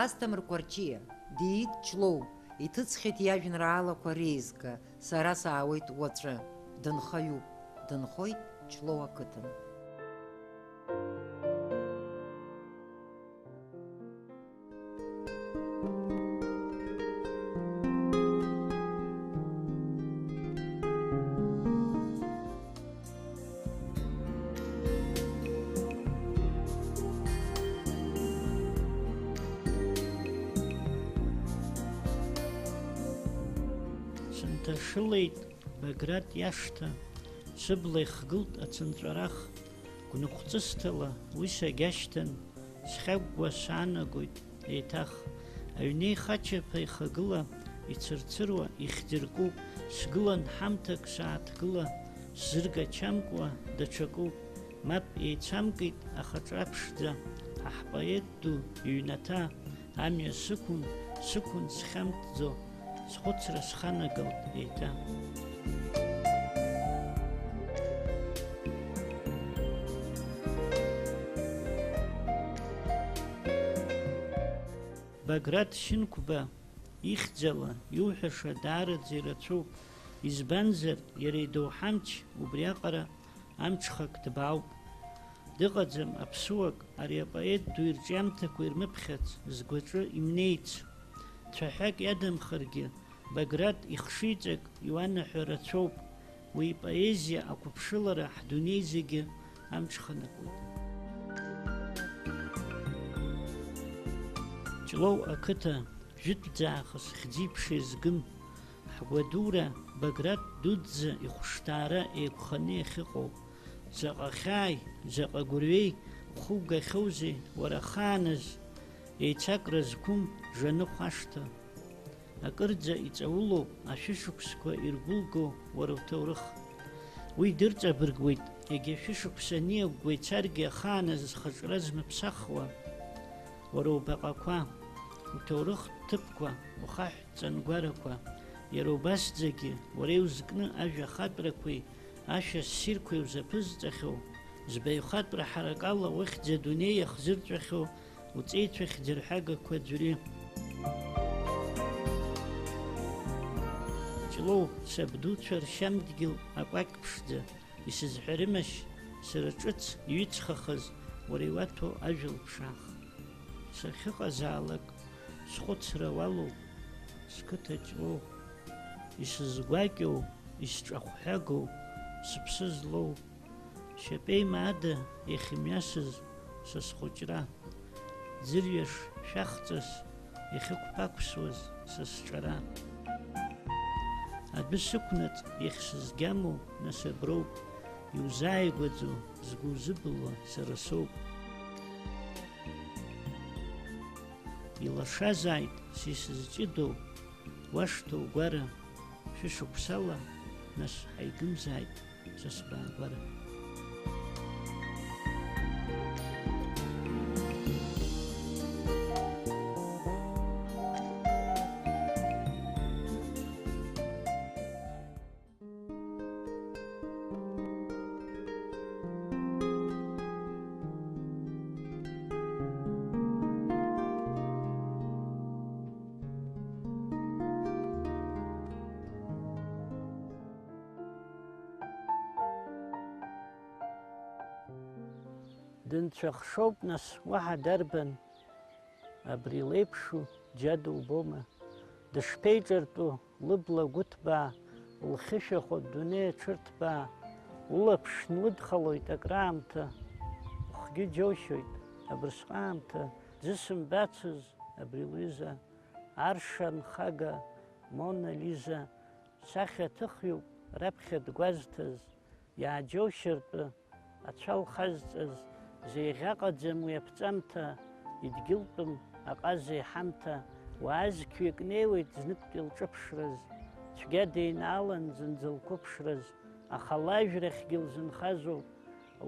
Асҭамыр Қәарчиа, диит Ҷлоу, иҭыҵхьеит иажәеинраалақәа реизга, сара саауеит уаҵәы. Дынхаҩуп, дынхоит Ҷлоу ақыҭан. Сынҭашылеит Баграт иашҭа, сыбла ихгылт ацынҵәарах, гәныхәҵысҭала уи сагьашьҭан, схьагәгәа саанагоит еиҭах. Аҩнеи хачаԥа ихагыла, ицырцыруа ихьӡыркуп, сгылан ҳамҭак сааҭгыла, сзыргачамкуа даҽакуп. Мап еицамкит ахаҿра ԥшӡа, аҳпоет ду иҩнаҭа, амҩа сықәын схьамҭӡо, схәыцра сханагалт еиҭа. Баграт Шьынқәба ихьӡала иуҳәаша даараӡа ирацәоуп, избанзар иара идоуҳамч убриаҟара амҽхак ҭбаауп. Дыҟаӡам аԥсуак ари апоет ду ирҿиамҭақәа ирмыԥхьац, згәаҿы имнеиц. Цәаҳәак иадамхаргьы, Баграт ихшыҩҵак иуанаҳәо рацәоуп, уи ипоезиа ақәыԥшылара ҳдунеи зегьы амҽханакуеит. Ҷлоу ақыҭа жәытәӡаахыс хьӡи-ԥшеи згым, ҳгәадура Баграт дуӡӡа ихәшҭаара еиқәханы иахьыҟоу. Заҟа хьааи, заҟа гәырҩеи ухугахьоузеи уара ахааназ, еицакра зқәым Жаныхә ашҭа. Акырӡа иҵаулоуп ашәышықәсқәа иргәылго уара уҭоурых. Уи дырҵабыргуеит, егьа шәышықәса ниагәгәа ицаргьы ахааназ зхаҿра змыԥсахуа. Уара убаҟақәа, уҭоурых ҭыԥқәа, ухаҳә ҵангәарақәа, иара убасӡагьы уара иузкны ажәа хатәрақәеи, ашәа ссирқәеи узаԥызҵахьоу, збаҩхатәра ҳаракала ухьӡ адунеи иахзырҵәахьоу уҵеицәа хьӡырҳәагақәа ӡәри. Ҷлоу сабдуцәа ршьамдгьыл акәакь ԥшӡа, исызҳәарымашь сара ҿыц иҩыҵхахаз уара иуаҭәоу ажәа лԥшаах. Сахьыҟазаалак схәыцра уалоуп, сқыҭа Ҷлоу, исызгәакьоу, исҿахәҳәагоу, сыԥсы злоу, шьапеима ада иахьымҩасыз са схәыҷра, ӡырҩаш шәахҵас иахьықәԥақәсуаз са сҿара. Адәы сықәнаҵ иахьсызгьамоу нас аброуп, иузааигәаӡоу згәы узыбылуа сара соуп. Илашазааит са исызҷыдоу уашҭа угәара, шәышықәсала нас ҳаигымзааит са сбаагәара. Дынцәахшоуп нас уаҳа дарбан, абри леиԥшу џьа дубома, дышԥеиҿартәу лыбла гәыҭбаа, лхьышәахәа дунеи аҽырҭбаа, улаԥш нлыдхалоит акраамҭа, ухгьы џьоушьоит абырсҟаамҭа, дзысымбацыз абри лҩыза, арша нхага Мона Лиза, сахьа ҭыхҩуп раԥхьа дгәазҭаз, иааџьоушьартәы ацәа лхазҵаз, зеиӷьаҟаӡам уи аԥҵамҭа, идгьылтәым аҟаза иҳамҭа, уаазқьҩык неиуеит зныктәи лҿыԥшраз, цәгьа деинаалан зынӡа лқәыԥшраз, аха лажәрахьгьы лзынхазоуп,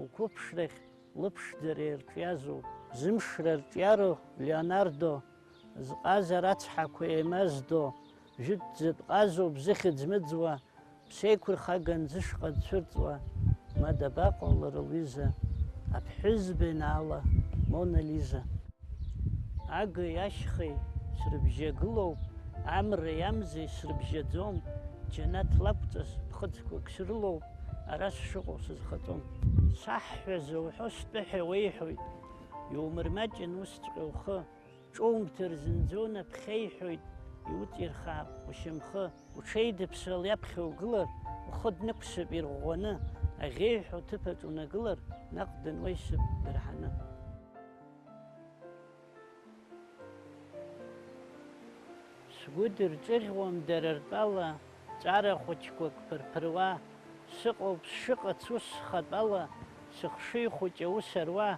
лқәыԥшрахь лыԥшӡара ирҿиазоуп, зымшра рҿиароу Леонардо, зҟаза рацҳақәа еимаздо, жәытәӡатә ҟазоуп зыхьыӡ мыӡуа, ԥсеиқәырхаган зышҟа дцәырҵуа, ма дабаҟоу лара лҩыза, аԥҳәызба еинаала Мона Лиза. агеи ашьхеи срыбжьагылоуп, амреи амзеи срыбжьаӡом, џьанаҭ лакәҵас ԥхыӡқәак срылоуп, ара сшыҟоу сызхаҵом. Саҳҳәаза уҳәо стәыҳәа уеиҳәоит, иумырмаҷын усҵәҟьа ухы, ҿумҭыр зынӡа унаԥхьеиҳәоит, иуҵирхаап ушьамхы, уҽеидыԥсал иаԥхьа угылар, ухы днықәсып ирӷәӷәаны, аӷьеиҳәа ҭыԥаҿ унагылар, наҟ дынуеисып дырҳаны. Сгәы дырҿыӷьуам дара ртәала, ҵәара хәыҷқәак ԥырԥыруа, сыҟоуп сшыҟац ус схатәала, сыхшыҩ хәыҷ аус аруа,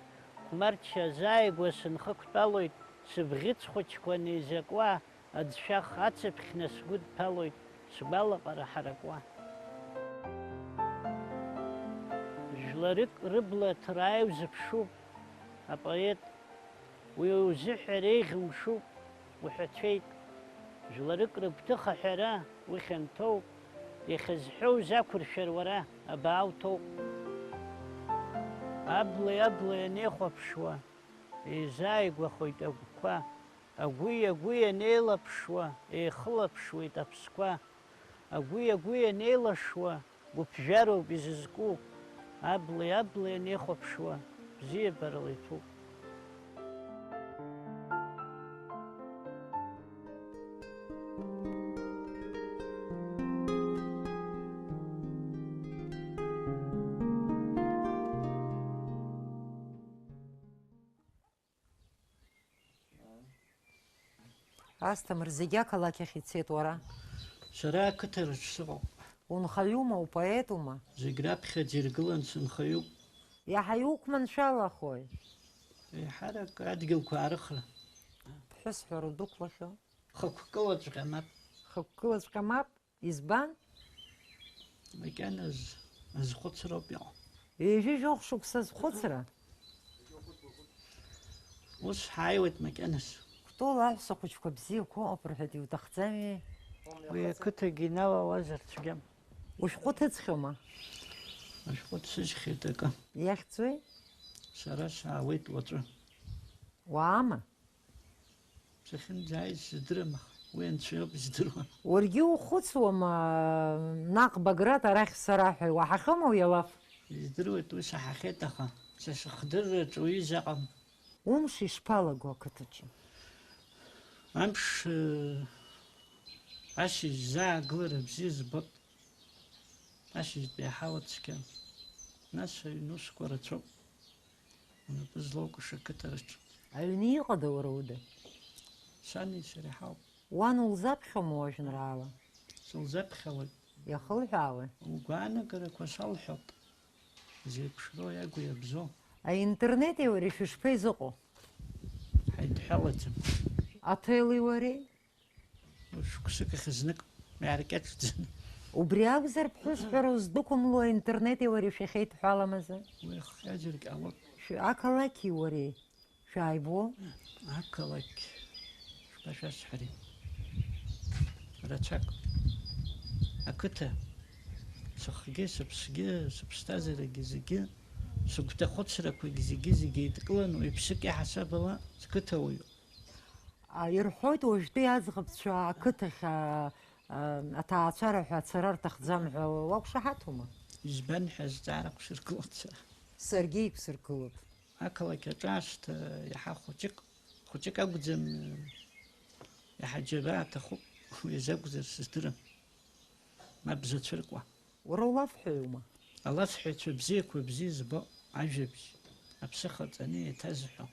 хәмарча азааигәа сынхықәтәалоит, сыбӷьыц хәыҷқәа неизакуа, аӡшәах ацыԥхьны сгәы дҭалоит, сгәалаҟара ҳаракуа. Жәларык рыбла ҭраа иузыԥшуп, апоет, уи узыҳәар еиӷьумшуп, уҳәацәеит. Жәларык рыгәҭыха ҳәара уи хьанҭоуп, иахьазҳәоу узақәыршәар уара, абаа уҭоуп. Абла ианеихәаԥшуа, еизааигәахоит агәқәа, агәи ианеилаԥшуа, еихылаԥшуеит аԥсқәа, агәи ианеилашуа, гәыԥжәароуп изызку, абла ианеихәаԥшуа, бзиабарала иҭәуп. Асҭамыр, зегьы ақалақь ахь ицеит, уара. Сара ақыҭараҿ сыҟоуп. Унхаҩума, упоетума? Зегь раԥхьаӡа иргылан сынхаҩуп. Иаҳа иуқәманшәалахои? Еиҳарак адгьылқәа аарыхра. Ԥҳәысҳәара дықәлахьоу? Хықәкылаҵәҟьа мап. Хықәкылаҵәҟьа мап? Избан? Макьаназ азхәыцроуп иҟоу. Ҩажәижәохә шықәса зхәыцра? Ус ҳааиуеит макьаназ. Кәтол аҳәса хәыҷқәа бзиақәа ыҟоуп рҳәеит, иуҭахӡами? Уи ақыҭагьы иналалазар цәгьам. Ушәҟәы ҭыҵхьоума? Ашәҟәы дсыжьхьеит акы. Иахьӡуеи? Сара саауеит уаҵәы. Уаама? Сахьынӡааиз сыздырам, аха уи анцәа иоуп издыруа. Уаргьы ухәыцуама наҟ Баграт арахь сара ҳәа, уаҳахьоума уи алаф? Издыруеит, уи саҳахьеит, аха са сыхдырраҿ уи заҟам. Умш ишԥалаго ақыҭаҿы? Амш ашьыжь заагылара бзиа збот. Ашьыжьтәи аҳауа цқьам. Нас аҩнусқәа рацәоуп. Унапы злоукыша ақыҭараҿ. Аҩны иҟада уара уда? Сани сареи ҳауп. Уан улзаԥхьома уажәеинраала? Сылзаԥхьауеит. Иахылҳәаауеи? Угәаанагарақәа салҳәоит. Зеиԥшроу иагу иабзоу. Аинтернети уареи шәышԥеизыҟоу? Ҳаидҳәалаӡам. Аҭели уареи? Шықәсык ахь знык иааркьаҿӡаны. Убри акәзар ԥҳәысҳәара уздәықәымло аинтернети уареи шәахьеидҳәаламазы? Уи хҟьаџьарк ҟалоит. Ақалақьи уареи шәааибо? Ақалақь шԥашәасҳәари. Рацәак. Ақыҭа. Сыхгьы, сыԥсгьы, сыԥсҭазаарагьы зегьы, сыгәҭахәыцрақәагь зегьы еидкыланы уи ԥсык иаҳасабала сқыҭауаҩуп. Ирҳәоит уажәтәи аӡӷабцәа ақыҭахь аҭаацәара ҳәа ацара рҭахӡам ҳәа уақәшаҳаҭума? Избан ҳәа азҵаара қәсыргылоит сара. Саргьы иқәсыргылоит. Ақалақь аҿаашҭа иаҳа хәыҷык акәӡам, иаҳа џьабаа аҭахуп, уи азакәзар сыздырам. Мап зацәыркуа. Уара улафҳәаҩума? Алафҳәаҩцәа бзиақәа бзиа збо, ажәабжь, аԥсыха ҵаны еиҭазҳәо.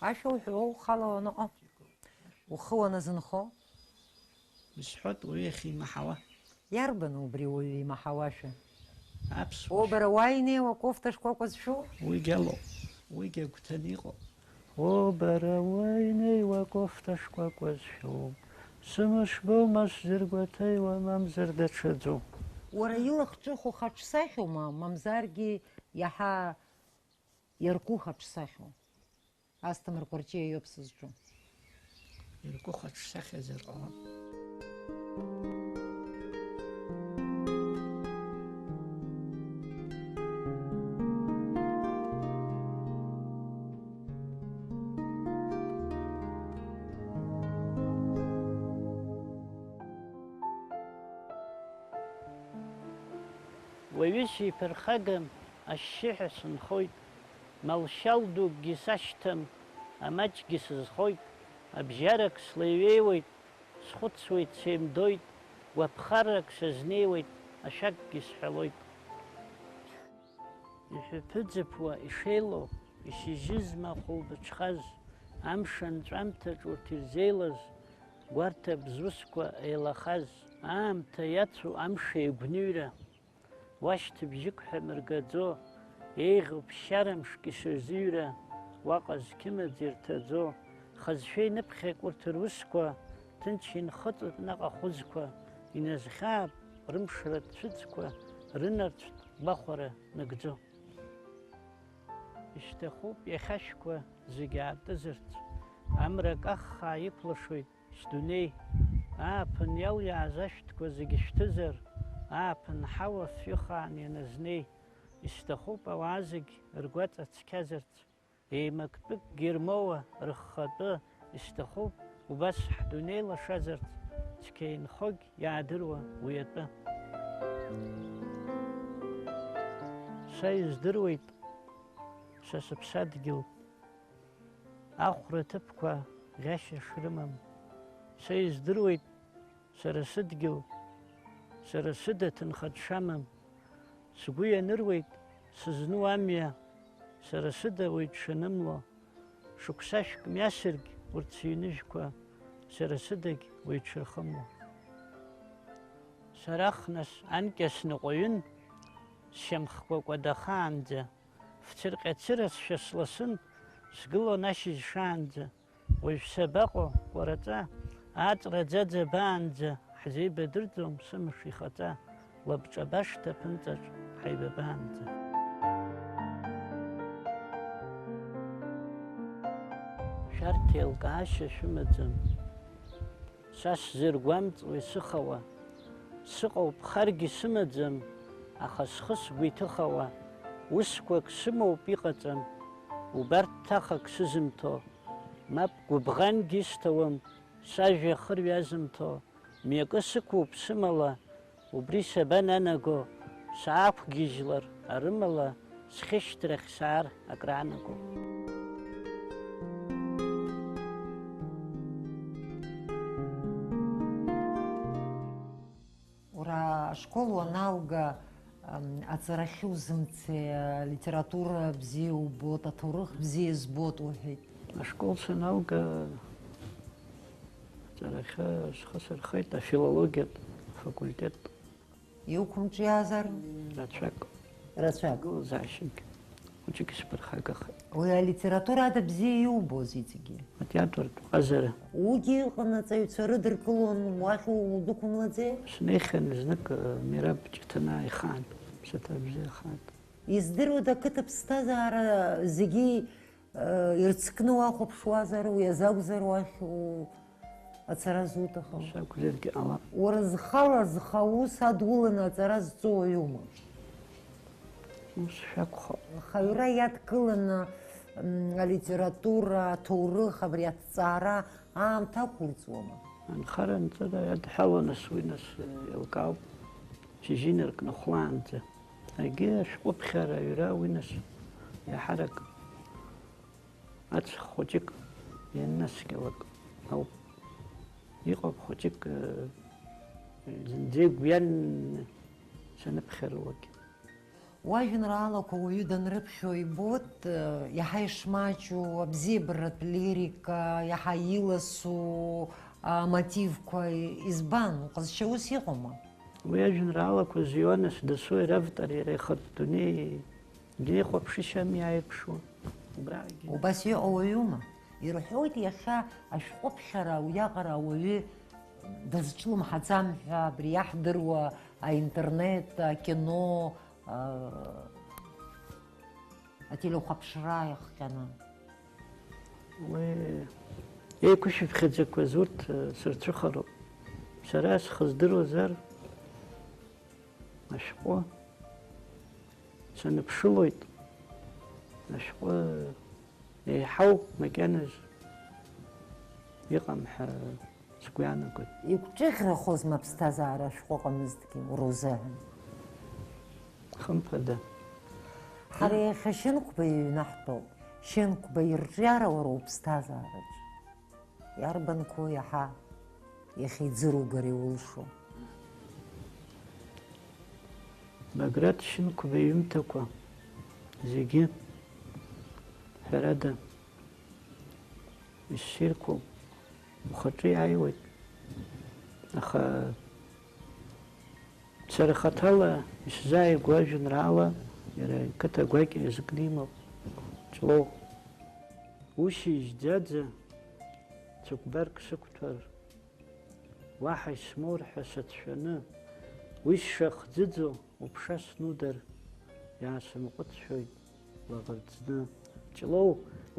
Ашәа уҳәо ухала уаныҟоу? Ухы уаназынхо? Исҳәоит уаҩы иахьимаҳауа. Иарбан убри уаҩы имаҳауашәа? Аԥсуа. Бара уа инеиуа кофта шкәакәа зшәу? Уигьы алоуп, уигьы агәҭаны иҟоуп. Бара уа инеиуа кофта шкәакәа зшәу, сымыш боума сзыргәаҭеиуа, мамзар даҽаӡоу. Уара илахҿыху хаҿсахьоума, мамзаргьы иаҳа иарку хаҿсахьоу? Асҭамыр Кәарҷиа иоуп сызҿу. Ирку хаҿсахьазар ҟалап. уаҩыс иԥырхагам ашьшьыҳәа сынхоит, малшьал дукгьы сашьҭам, амаҷгьы сызхоит, абжьарак слеиҩеиуеит, схәыцуеит, сеимдоит, гәаԥхарак сазнеиуеит, ашәакгьы сҳәалоит. Иҳәыԥыӡыԥуа ишеилоу, ишьыжьызма хәылбыҽхаз, амш анҵәамҭаҿ урҭ ирзеилаз, гәарҭа бзусқәа еилахаз, аамҭа иацу амш еигәныҩра, уашьҭыбжьык ҳәа мыргаӡо, еиӷьу ԥсшьарамшк ишырзыҩра, уаҟа зқьымаӡ ирҭаӡо, хазшәа иныԥхьак урҭ русқәа, ҭынч инхыҵуеит наҟ ахәызқәа, иназхьаап рымшратә цәыӡқәа, рынарцәтә гәахәара нагӡо. Ишьҭахуп иахьашәқәа зегьы аатызарц, амра каххаа иқәлашоит сдунеи, ааԥын иалиааз ашәҭқәа зегьы шәҭызар, ааԥын ҳауа фҩыхаан ианазнеи, исҭахуп ауаа зегь ргәаҵа цқьазарц, еимактәыкгьы ирмоуа рыххатәы, исҭахуп убас ҳдунеи лашазарц, цқьа инхогь иаадыруа уи атәы. Са издыруеит са сыԥсадгьыл, ахәра ҭыԥқәа ӷьашьа шрымам, са издыруеит сара сыдгьыл, сара сыда ҭынха дшамам, сгәы ианыруеит сызну амҩа, сара сыда уаҩ дшанымло, шықәсашәк мҩасыргь урҭ сыҩныжәқәа, сара сыдагь уаҩ дшырхымло. Сара хнас анкьа сныҟәаҩын, сшьамхқәа кәадахаанӡа, фцырҟьацырасшәа сласын, сгылон ашьыжь шаанӡа, уажә сабаҟоу кәараҵа, ааҵра ӡаӡа баанӡа, ҳзеибадырӡом сымш ихаҵа, лабҿабашҭа ԥынҵаҿ ҳаибабаанӡа. Шәарҭ еилкаашьа шәымаӡам, са сзыргәамҵуа исыхауа, сыҟоуп харгьы сымаӡам, аха схы сгәы иҭыхауа, усқәак сымоуп иҟаҵам, убарҭ ҭахак сызымҭо, мап гәыбӷангьы исҭауам, сажәа хырҩазымҭо, мҩакы сықәуп сымала, убри сабананаго, саақәгьежьлар арымала, схьышьҭрахь саар акраанаго. Ура ашкол уаналга аҵарахьы узымцеи, литература бзиа убот, аҭоурых бзиа збот уҳәеит. Ашкол саналга аҵарахьы схы сырхеит, афилологиатә факультет. Иуқәымҿиаазар? Рацәак. Рацәак. Гәылазаашьагь хәыҷык исԥырхагахеит. Уи алитература ада бзиа иубоз иҵегьы. Атеатртә ҟазара. Уигьы ыҟан аҵаҩцәа рыдыркылон, уахь удәықәымлаӡеи? Снеихьан знык Мираб Ҷыҭанаа ихаан, ԥсаҭа бзиа хаан. Издыруада ақыҭа ԥсҭазаара зегьы ирцкны уахәаԥшуазар, уи азакәзар уахь ацара зуҭахым? Сакәзаргьы ҟалап. Уара зхала зха ус адуланы аҵара зҵо уаҩума? Ус шәакәхап. Хаҩра иадкыланы алитература, аҭоурых, абри аҭҵаара аамҭа ақәырҵуама? Анхара анҵыра иадҳәалон нас уи нас еилкаауп, шьыжьинаркны хәлаанӡа. Агьы ашәҟәыԥхьара аҩра уи нас иаҳарак аҵх хәыҷык ианнаскьалак ауп. Иҟоуп хәыҷык зынӡа игәҩан саныԥхьаруагь. Уажәеинраалақәа уаҩы данрыԥхьо ибот, иаҳа ишмаҷу абзиабаратә лирика, иаҳа иласу амотивқәа избан, уҟазшьа ус иҟоума? Уи ажәеинраалақәа зҩуа нас дасу иравтор иара ихатә дунеи дихәаԥшышьам иааиԥшуа. Убраагьы. Убас иҟоу уаҩума? Ирҳәоит иахьа ашәҟәыԥхьара уиаҟара ауаҩы дазҿлымҳаӡам ҳәа, абри иаҳдыруа аинтернет, акино, ателехәаԥшра иахҟьаны. Уи еиқәышәыԥхьаӡақәаз урҭ сырцәыхароуп. Сара схыздыруазар ашәҟәы саныԥшылоит, ашәҟәы еиҳау макьаназ иҟам ҳәа сгәы иаанагоит. Игәҿыӷьрахозма аԥсҭазаара ашәҟәы ҟамызҭгьы ура узыҳәан? Хымԥада. Ҳара иахьа шьынқәба иҩнаҳтәоуп. Шьынқәба ирҿиара уара уԥсҭазаараҿ. Иарбанқәоу иаҳа иахьиӡыругар иулшо? Баграт Шьынқәба иҩымҭақәа зегьы ҳәарада иссирқәоуп, ухаҿы иааиуеит. Аха сара хаҭала исзааигәо ажәеинраала иара иқыҭа гәакьа иазкны имоуп. Ҷлоу, ушьыжь ӡаӡа цәыкәбарк сықәҭәар, уаҳа исмоур ҳәа сацәшәаны, уи сшахӡыӡо уԥша снудар, иаасымҟәыҵшәоит лаӷырӡны. Ҷлоу,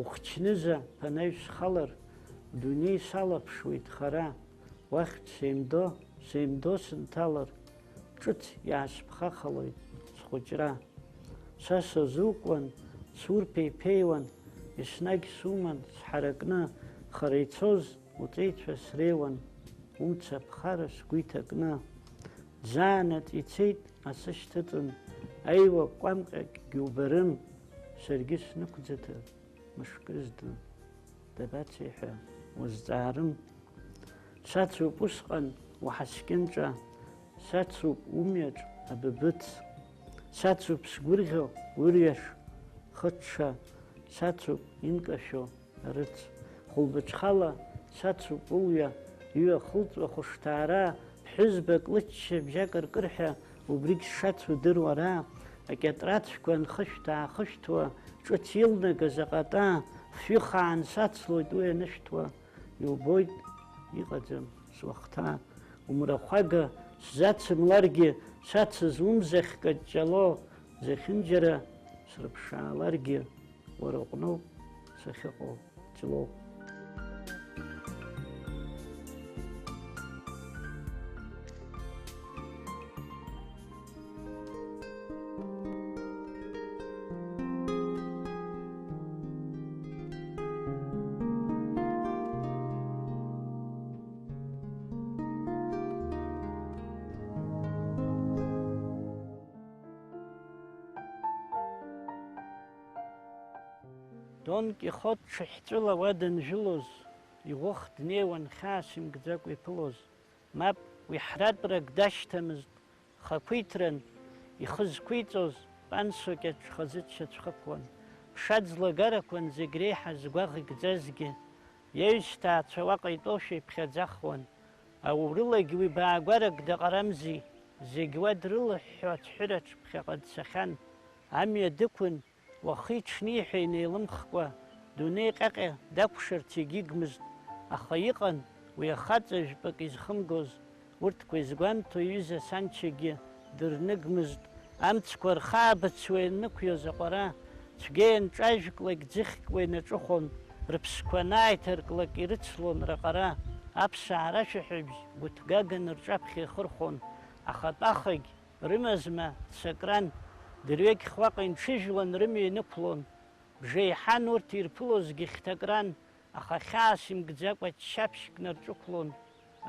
ухчныза ԥанаҩ схалар, дунеи салаԥшуеит хара, уахь сеимдо сынҭалар, ҿыц иаасԥхахалоит схәыҷра. Са сазукуан, сурԥеиԥеиуан, еснагь суман сҳаракны, хара ицоз уҵеицәа среиуан, умца ԥхара сгәы иҭакны. Ӡаанаҵ ицеит асы шьҭыҵын, аиуа ҟәамҟьакгьы убарым, саргьы снықәӡыҭыр мышкызҭын, дабацеи ҳәа узҵаарым. Сацуп усҟан уҳаскьынҿа, сацуп умҩаҿ абыбыц, сацуп сгәырӷьо урҩаш хыҽҽа, сацуп инкашәо арыц. Хәылбыҽхала сацуп улҩа, иҩахылҵуа хәышҭаара, ԥҳәызбак лыччабжьак ркырҳәа, убригь сшацу удыруара, акьатрацәқәа нхышәҭ-аахышәҭуа, ҿыц илнагаз аҟата, фҩы хаан сацлоит уи анышәҭуа, иубоит иҟаӡам суахҭа. Умрахәага сзацымларгьы, сацыз умзахь каҷҷало, зехьынџьара срыԥшааларгьы, уара уҟноуп сахьыҟоу, Ҷлоу. Дон Кихот ҽыҳәҵәыла уа данжәылоз, иӷәых днеиуан хьаас имгӡакәа иԥылоз. Мап, уи ҳратәрак дашьҭамызт, хақәиҭран, ихы зқәиҵоз, пансокьаҿ хазы дшьацәхыԥуан. Ԥшаӡлагарақәан зегь реиҳа згәаӷ икӡазгьы, иаҩсҭаацәа уаҟа итәоушәа иԥхьаӡахуан. Аурылагь уи баагәарак даҟарамзи, зегь уа дрылыҳәҳәо ацәҳәыраҿ ԥхьаҟа дцахьан. Амҩа дықәын, уахи-ҽни ҳәа инеилымхкәа, дунеи ҟьаҟьа дақәшарц егьигмызт. Аха иҟан уи ахаҵа жәпак изхымгоз, урҭқәа изгәамҭо иҩыза санчагьы дырныгмызт. Амцқәа рхаабыцуа ианнықәиоз аҟәара, цәгьеианҿажәклак ӡыхькуа инаҿыхон, рыԥсқәа анааиҭарклак ирыцлон раҟара. Аԥсаа рашәаҳәабжь гәыҭгаганы рҿаԥхьа ихырхон, ахатәахагь рымазма цакран, дырҩегьых уаҟа инҽыжәлан рымҩа инықәлон. Бжеиҳан урҭ ирԥылозгьы хьҭакран, аха хьаас имгӡакәа ччаԥшьк нарҿықәлон.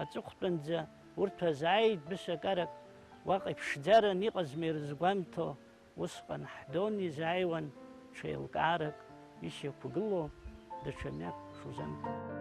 Аҵыхәтәанӡа урҭ азааит бысакарак, уаҟа иԥшӡаран иҟазма ирызгәамҭо, усҟан ҳдон изааиуан ҽеилкаарак, ишьақәгыло даҽа мҩак шузамҭо.